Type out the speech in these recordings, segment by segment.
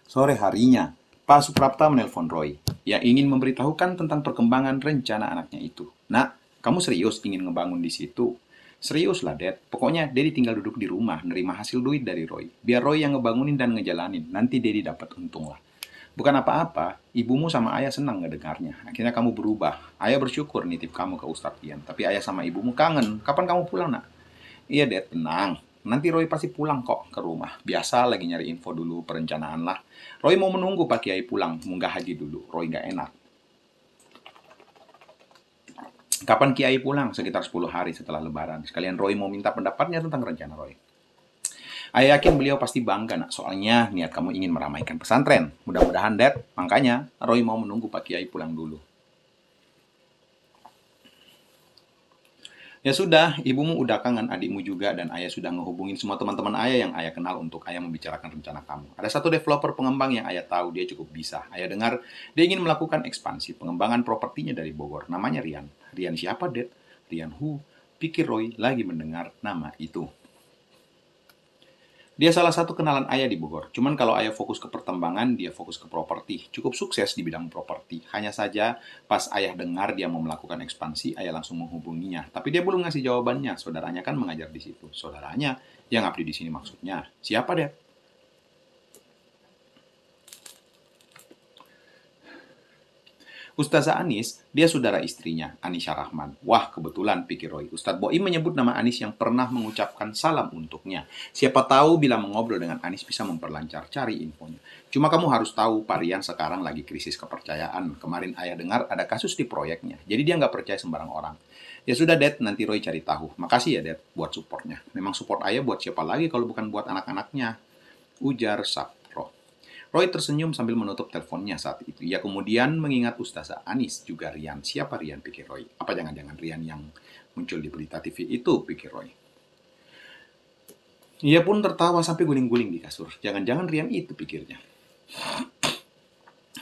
Sore harinya, Pak Suprapta menelpon Roy yang ingin memberitahukan tentang perkembangan rencana anaknya itu. Nak, kamu serius ingin ngebangun di situ? Serius lah, Dad. Pokoknya Dedi tinggal duduk di rumah, nerima hasil duit dari Roy. Biar Roy yang ngebangunin dan ngejalanin. Nanti Dedi dapat untung lah. Bukan apa-apa, ibumu sama ayah senang ngedengarnya. Akhirnya kamu berubah. Ayah bersyukur nitip kamu ke Ustadz Ian. Tapi ayah sama ibumu kangen. Kapan kamu pulang, nak? Iya, Dad, tenang. Nanti Roy pasti pulang kok ke rumah. Biasa lagi nyari info dulu, perencanaan lah. Roy mau menunggu Pak Kiai pulang, munggah haji dulu. Roy nggak enak. Kapan Kiai pulang? Sekitar 10 hari setelah Lebaran. Sekalian Roy mau minta pendapatnya tentang rencana Roy. Ayah yakin beliau pasti bangga, nak. Soalnya niat kamu ingin meramaikan pesantren. Mudah-mudahan, Dad. Makanya, Roy mau menunggu Pak Kiai pulang dulu. Ya sudah, ibumu udah kangen, adikmu juga, dan ayah sudah ngehubungin semua teman-teman ayah yang ayah kenal untuk ayah membicarakan rencana kamu. Ada satu developer pengembang yang ayah tahu dia cukup bisa. Ayah dengar dia ingin melakukan ekspansi pengembangan propertinya dari Bogor. Namanya Rian. Rian siapa, Dad? Rian Hu. Pikir Roy lagi mendengar nama itu. Dia salah satu kenalan ayah di Bogor. Cuman kalau ayah fokus ke pertambangan, dia fokus ke properti. Cukup sukses di bidang properti. Hanya saja pas ayah dengar dia mau melakukan ekspansi, ayah langsung menghubunginya. Tapi dia belum ngasih jawabannya. Saudaranya kan mengajar di situ. Saudaranya yang abdi di sini maksudnya. Siapa deh? Ustazah Anis, dia saudara istrinya, Anisha Rahman. Wah, kebetulan, pikir Roy. Ustadz Boim menyebut nama Anis yang pernah mengucapkan salam untuknya. Siapa tahu bila mengobrol dengan Anis bisa memperlancar cari infonya. Cuma kamu harus tahu, Pak Rian sekarang lagi krisis kepercayaan. Kemarin ayah dengar ada kasus di proyeknya. Jadi dia nggak percaya sembarang orang. Ya sudah, Dad, nanti Roy cari tahu. Makasih ya, Dad, buat supportnya. Memang support ayah buat siapa lagi kalau bukan buat anak-anaknya. Ujar Sapro. Roy tersenyum sambil menutup teleponnya saat itu. Ia kemudian mengingat Ustazah Anis, juga Rian. Siapa Rian, pikir Roy? Apa jangan-jangan Rian yang muncul di berita TV itu, pikir Roy. Ia pun tertawa sampai guling-guling di kasur. Jangan-jangan Rian itu, pikirnya.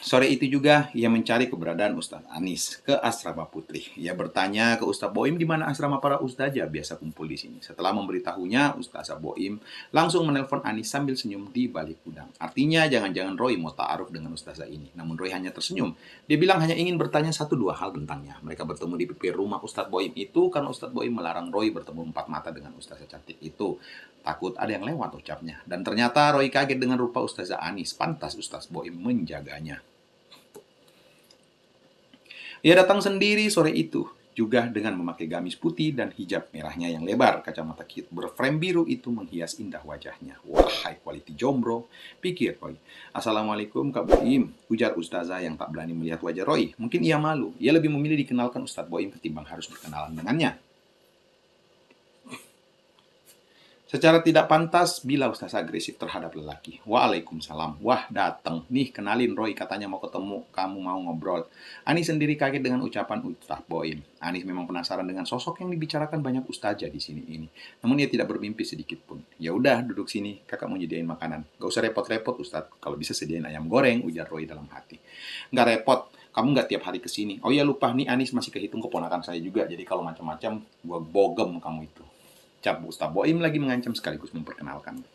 Sore itu juga ia mencari keberadaan Ustadz Anis ke asrama Putri. Ia bertanya ke Ustadz Boim di mana asrama para ustazah biasa kumpul di sini. Setelah memberitahunya, Ustazah Boim langsung menelpon Anis sambil senyum di balik gudang. Artinya jangan-jangan Roy mau ta'aruf dengan ustazah ini. Namun Roy hanya tersenyum. Dia bilang hanya ingin bertanya satu dua hal tentangnya. Mereka bertemu di pipir rumah Ustadz Boim itu karena Ustadz Boim melarang Roy bertemu empat mata dengan ustazah cantik itu. Takut ada yang lewat ucapnya. Dan ternyata Roy kaget dengan rupa Ustazah Anis. Pantas Ustadz Boim menjaganya. Ia datang sendiri sore itu, juga dengan memakai gamis putih dan hijab merahnya yang lebar. Kacamata kit berframe biru itu menghias indah wajahnya. Wah, high quality jombro, pikir Roy. Assalamualaikum Kak Boim, ujar Ustazah yang tak berani melihat wajah Roy. Mungkin ia malu, ia lebih memilih dikenalkan Ustadz Boim ketimbang harus berkenalan dengannya. Secara tidak pantas bila Ustaz agresif terhadap lelaki. Waalaikumsalam. Wah, dateng. Nih, kenalin Roy, katanya mau ketemu, kamu mau ngobrol. Anis sendiri kaget dengan ucapan Ustaz Boim. Anis memang penasaran dengan sosok yang dibicarakan banyak ustazah di sini ini. Namun ia tidak bermimpi sedikit pun. Ya udah, duduk sini, kakak mau nyediain makanan. Gak usah repot-repot Ustaz, kalau bisa sediain ayam goreng, ujar Roy dalam hati. Gak repot, kamu nggak tiap hari kesini. Oh ya lupa nih, Anis masih kehitung keponakan saya juga. Jadi kalau macam-macam, gua bogem kamu itu. Cap Ustaz Boim lagi mengancam sekaligus memperkenalkan.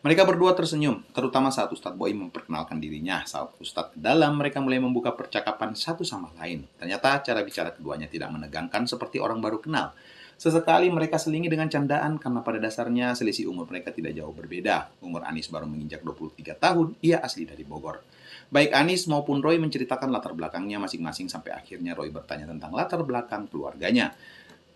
Mereka berdua tersenyum, terutama saat Ustadz Boim memperkenalkan dirinya. Saat Ustadz ke dalam, mereka mulai membuka percakapan satu sama lain. Ternyata cara bicara keduanya tidak menegangkan seperti orang baru kenal. Sesekali mereka selingi dengan candaan karena pada dasarnya selisih umur mereka tidak jauh berbeda. Umur Anis baru menginjak 23 tahun, ia asli dari Bogor. Baik Anis maupun Roy menceritakan latar belakangnya masing-masing sampai akhirnya Roy bertanya tentang latar belakang keluarganya.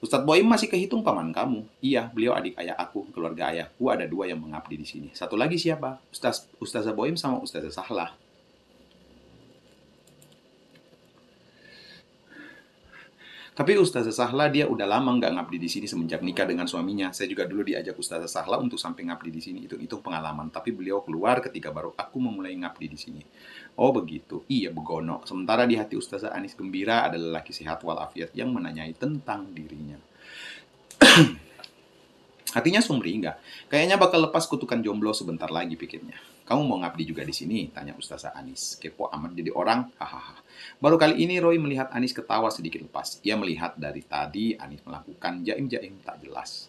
Ustadz Boim masih kehitung paman kamu. Iya, beliau adik ayah aku, keluarga ayahku ada dua yang mengabdi di sini. Satu lagi siapa? Ustazah Boim sama Ustazah Sahlah. Tapi Ustazah Sahla dia udah lama nggak ngabdi di sini semenjak nikah dengan suaminya. Saya juga dulu diajak Ustazah Sahla untuk sampai ngabdi di sini. Itu pengalaman. Tapi beliau keluar ketika baru aku memulai ngabdi di sini. Oh begitu. Iya begono. Sementara di hati Ustazah Anis Gembira ada lelaki sehat walafiat yang menanyai tentang dirinya. Hatinya sumringah. Kayaknya bakal lepas kutukan jomblo sebentar lagi pikirnya. Kamu mau ngabdi juga di sini? Tanya Ustazah Anis. Kepo amat jadi orang? Hahaha. Baru kali ini Roy melihat Anis ketawa sedikit lepas. Ia melihat dari tadi Anis melakukan jaim-jaim tak jelas.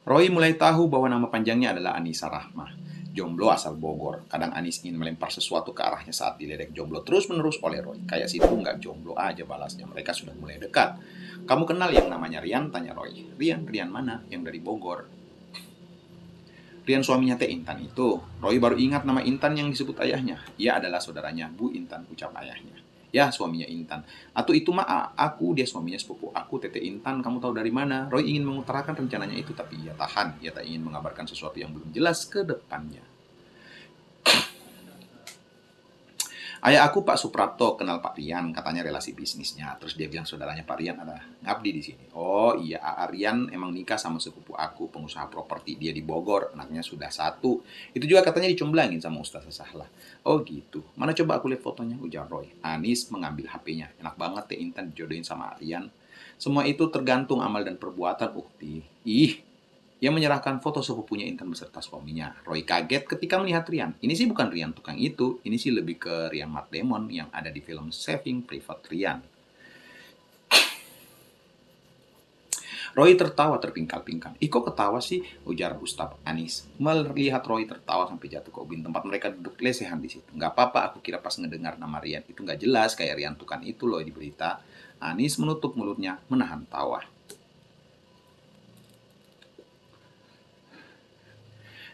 Roy mulai tahu bahwa nama panjangnya adalah Anissa Rahmah. Jomblo asal Bogor. Kadang Anis ingin melempar sesuatu ke arahnya saat diledek jomblo terus-menerus oleh Roy. Kayak situ nggak jomblo aja balasnya. Mereka sudah mulai dekat. Kamu kenal yang namanya Rian? Tanya Roy. Rian mana? Yang dari Bogor. Rian suaminya Teh Intan itu. Roy baru ingat nama Intan yang disebut ayahnya. Ia adalah saudaranya Bu Intan, ucap ayahnya. Ya, suaminya Intan. Atau itu mah aku, dia suaminya sepupu aku, Tete Intan, kamu tahu dari mana? Roy ingin mengutarakan rencananya itu, tapi ia tahan. Ia tak ingin mengabarkan sesuatu yang belum jelas ke depannya. Ayah aku Pak Suprapto kenal Pak Rian, katanya relasi bisnisnya. Terus dia bilang saudaranya Pak Rian ada ngabdi di sini. Oh iya, Rian emang nikah sama sepupu aku, pengusaha properti. Dia di Bogor, anaknya sudah satu. Itu juga katanya dicomblangin sama Ustaz Sahlah. Oh gitu. Mana coba aku lihat fotonya, ujar Roy. Anis mengambil HP-nya. Enak banget Teh Intan dijodohin sama Rian. Semua itu tergantung amal dan perbuatan, Ukti. Ih, ia menyerahkan foto sepupunya Intan beserta suaminya. Roy kaget ketika melihat Rian. Ini sih bukan Rian tukang itu, ini sih lebih ke Rian Matt Damon yang ada di film Saving Private Ryan. Roy tertawa terpingkal-pingkal. Ih kok ketawa sih? Ujar Ustaz Anis. Melihat Roy tertawa sampai jatuh ke ubin tempat mereka duduk lesehan di situ. Gak apa-apa, aku kira pas ngedengar nama Rian itu gak jelas kayak Rian tukang itu loh di berita. Anis menutup mulutnya, menahan tawa.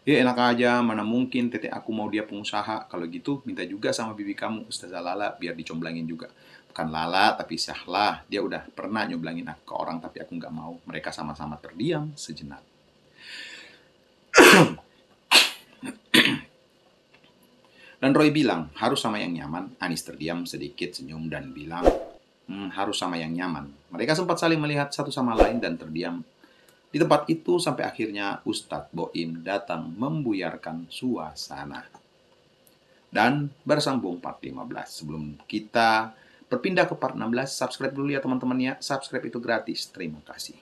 Ya enak aja, mana mungkin tete aku mau dia pengusaha. Kalau gitu minta juga sama bibi kamu, Ustazah Lala, biar dicomblangin juga. Bukan Lala, tapi Syahlah. Dia udah pernah nyomblangin aku ke orang, tapi aku nggak mau. Mereka sama-sama terdiam sejenak. Dan Roy bilang, harus sama yang nyaman. Anis terdiam sedikit, senyum, dan bilang, harus sama yang nyaman. Mereka sempat saling melihat satu sama lain dan terdiam di tempat itu sampai akhirnya Ustadz Boim datang membuyarkan suasana. Dan bersambung part 15. Sebelum kita berpindah ke part 16, subscribe dulu ya teman-teman ya. Subscribe itu gratis. Terima kasih.